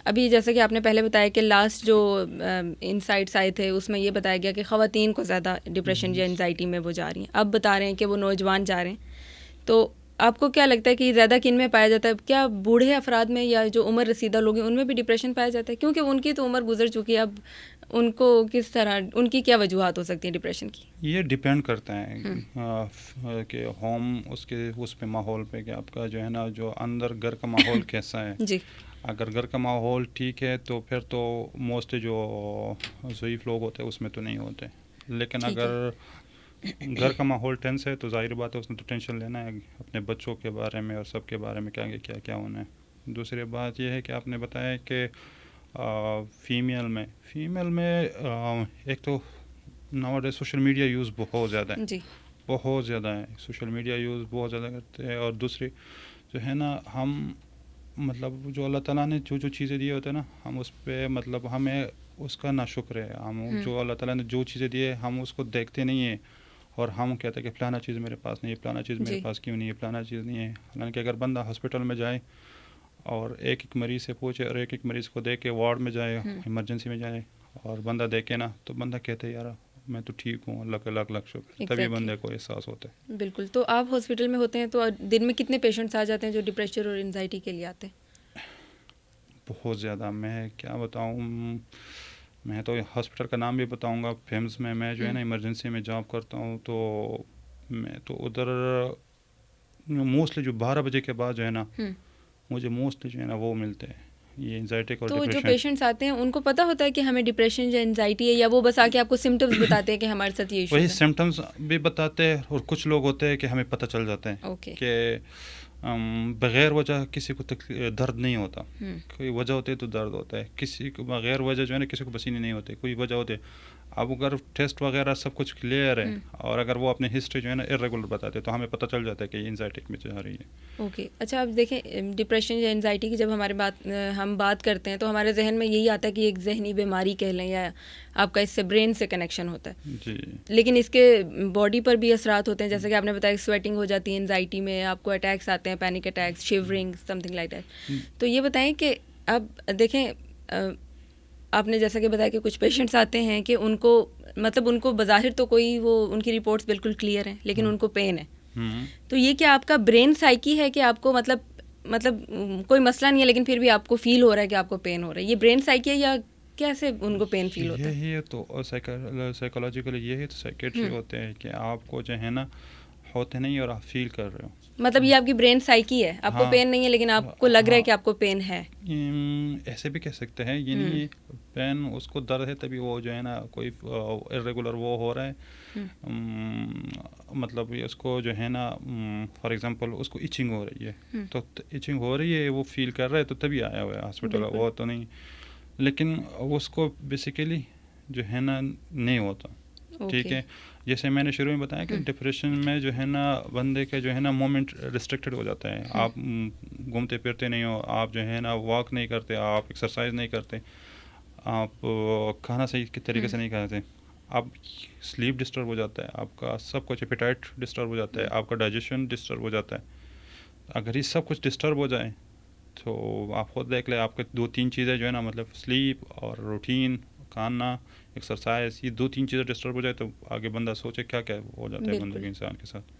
ابھی جیسا کہ آپ نے پہلے بتایا کہ لاسٹ جو انسائٹس آئے تھے اس میں یہ بتایا گیا کہ خواتین کو زیادہ ڈپریشن یا انزائٹی میں وہ جا رہی ہیں. اب بتا رہے ہیں کہ وہ نوجوان جا رہے ہیں. تو آپ کو کیا لگتا ہے کہ زیادہ کن میں پایا جاتا ہے؟ کیا بوڑھے افراد میں یا جو عمر رسیدہ لوگ ہیں ان میں بھی ڈپریشن پایا جاتا ہے؟ کیونکہ ان کی تو عمر گزر چکی ہے, اب ان کو کس طرح, ان کی کیا وجوہات ہو سکتی ہیں ڈپریشن کی؟ یہ ڈپینڈ کرتا ہے کہ ہوم اس پہ ماحول پہ کہ آپ کا جو ہے نا جو اندر گھر کا ماحول کیسا ہے. جی, اگر گھر کا ماحول ٹھیک ہے تو پھر تو موسٹلی جو ضعیف لوگ ہوتے ہیں اس میں تو نہیں ہوتے. لیکن اگر گھر کا ماحول ٹینس ہے تو ظاہر بات ہے اس نے تو ٹینشن لینا ہے اپنے بچوں کے بارے میں اور سب کے بارے میں کیا کیا ہونا ہے. دوسری بات یہ ہے کہ آپ نے بتایا کہ فیمیل میں ایک تو ناؤ سوشل میڈیا یوز بہت زیادہ ہے. جی, بہت زیادہ ہے, سوشل میڈیا یوز بہت زیادہ کرتے ہیں. اور دوسری جو ہے نا ہم مطلب جو اللہ تعالیٰ نے جو چیزیں دی ہوتے ہیں نا ہم اس پہ مطلب ہمیں اس کا ناشکر ہے. ہم جو اللہ تعالیٰ نے جو چیزیں دی ہے ہم اس کو دیکھتے نہیں ہیں اور ہم کہتے ہیں کہ فلانا چیز میرے پاس نہیں ہے, فلانا چیز میرے پاس کیوں نہیں ہے, فلانا چیز نہیں ہے. حالانکہ اگر بندہ ہاسپٹل میں جائے اور ایک مریض سے پوچھے اور ایک مریض کو دیکھ کے وارڈ میں جائے, ایمرجنسی میں جائے اور بندہ دیکھے نا تو بندہ کہتے ہے یار میں تو ٹھیک ہوں, اللہ کا لاکھ لاکھ شکر, تبھی بندے کو احساس ہوتا ہے. بالکل. تو آپ ہاسپٹل میں ہوتے ہیں تو دن میں کتنے پیشنٹس آ جاتے ہیں جو ڈپریشن اور انزائٹی کے لیے آتے ہیں؟ بہت زیادہ. میں کیا بتاؤں, میں تو ہاسپٹل کا نام بھی بتاؤں گا. فیمس میں جو ہے نا ایمرجنسی میں جاب کرتا ہوں تو میں تو ادھر موسٹلی جو 12 بجے کے بعد جو ہے نا مجھے موسٹلی جو ہے نا وہ ملتے ہیں یہ انزائٹی اور تو ڈپریشن. جو پیشنٹس آتے ہیں ان کو پتہ ہوتا ہے کہ ہمیں ڈپریشن یا انزائٹی ہے, یا وہ بس آ کے آپ کو سمٹمز بتاتے ہیں کہ ہمارے ساتھ یہ ایشو ہے؟ وہی سمٹمز بھی بتاتے ہیں اور کچھ لوگ ہوتے ہیں کہ ہمیں پتہ چل جاتا ہے کہ بغیر وجہ کسی کو درد نہیں ہوتا. کوئی وجہ ہوتی ہے تو درد ہوتا ہے, کسی کو بغیر وجہ جو ہے نا کسی کو پسینے نہیں ہوتے, کوئی وجہ ہوتی ہے. اب اگر ٹیسٹ وغیرہ سب کچھ کلیئر ہے اور اگر وہ اپنی ہسٹری جو ہے نا ارریگولر بتاتے تو ہمیں پتہ چل جاتا ہے کہ یہ انزائٹی میں جا رہی ہے. اوکے. اچھا, اب دیکھیں ڈپریشن یا انزائٹی کی جب ہم بات کرتے ہیں تو ہمارے ذہن میں یہی آتا ہے کہ ایک ذہنی بیماری کہہ لیں یا آپ کا اس سے برین سے کنیکشن ہوتا ہے. جی, لیکن اس کے باڈی پر بھی اثرات ہوتے ہیں, جیسے کہ آپ نے بتایا سویٹنگ ہو جاتی ہے انزائٹی میں, آپ کو اٹیکس آتے ہیں, panic attacks, shivering, some thing like that. تو یہ بتائیں کہ اب دیکھیں آپ نے جیسا کہ بتایا کہ کچھ پیشنٹس آتے ہیں کہ ان کو مطلب ان کو بظاہر تو کوئی وہ ان کی رپورٹس بالکل کلیئر ہیں لیکن ان کو پین ہے. تو یہ کیا آپ کا برین سائیکی ہے کہ آپ کو مطلب کوئی مسئلہ نہیں ہے لیکن پھر بھی آپ کو فیل ہو رہا ہے کہ آپ کو پین ہو رہا ہے, یہ برین سائیکی ہے یا کیسے ان کو پین فیل ہوتا ہے؟ یہی تو سائیکولوجیکلی یہی تو سائیکیٹری ہوتے ہیں کہ آپ کو جو ہے نا ہوتے نہیں اور آپ فیل کر رہے ہو. مطلب یہ آپ کی برین سائیکی ہے, آپ کو پین نہیں ہے لیکن آپ کو لگ رہا ہے کہ آپ کو پین ہے. ایسے بھی کہہ سکتے ہیں, یہ نہیں پین اس کو درد ہے تبھی وہ جو ہے نا کوئی ارریگولر وہ ہو رہا ہے. مطلب اس کو جو ہے نا فار ایگزامپل اس کو ایچنگ ہو رہی ہے تو ایچنگ ہو رہی ہے, وہ فیل کر رہا ہے تو تبھی آیا ہوا ہے ہاسپٹل, وہ تو نہیں. لیکن اس کو بیسیکلی جو ہے نا نہیں ہوتا. ٹھیک ہے, جیسے میں نے شروع میں بتایا کہ ڈپریشن میں جو ہے نا بندے کا جو ہے نا مومنٹ ریسٹرکٹیڈ ہو جاتا ہے. آپ گھومتے پھرتے نہیں ہو, آپ جو ہے نا واک نہیں کرتے, آپ ایکسرسائز نہیں کرتے, آپ کھانا صحیح طریقے سے نہیں کھاتے, آپ سلیپ ڈسٹرب ہو جاتا ہے, آپ کا سب کچھ ایپیٹائٹ ڈسٹرب ہو جاتا ہے, آپ کا ڈائجیشن ڈسٹرب ہو جاتا ہے. اگر یہ سب کچھ ڈسٹرب ہو جائے تو آپ خود دیکھ لیں, آپ کے 2-3 چیزیں جو ہے نا مطلب سلیپ اور روٹین, کھانا, ایکسرسائز, یہ 2-3 چیزیں ڈسٹرب ہو جائے تو آگے بندہ سوچے کیا ہو جاتا ہے بندے کے انسان کے ساتھ.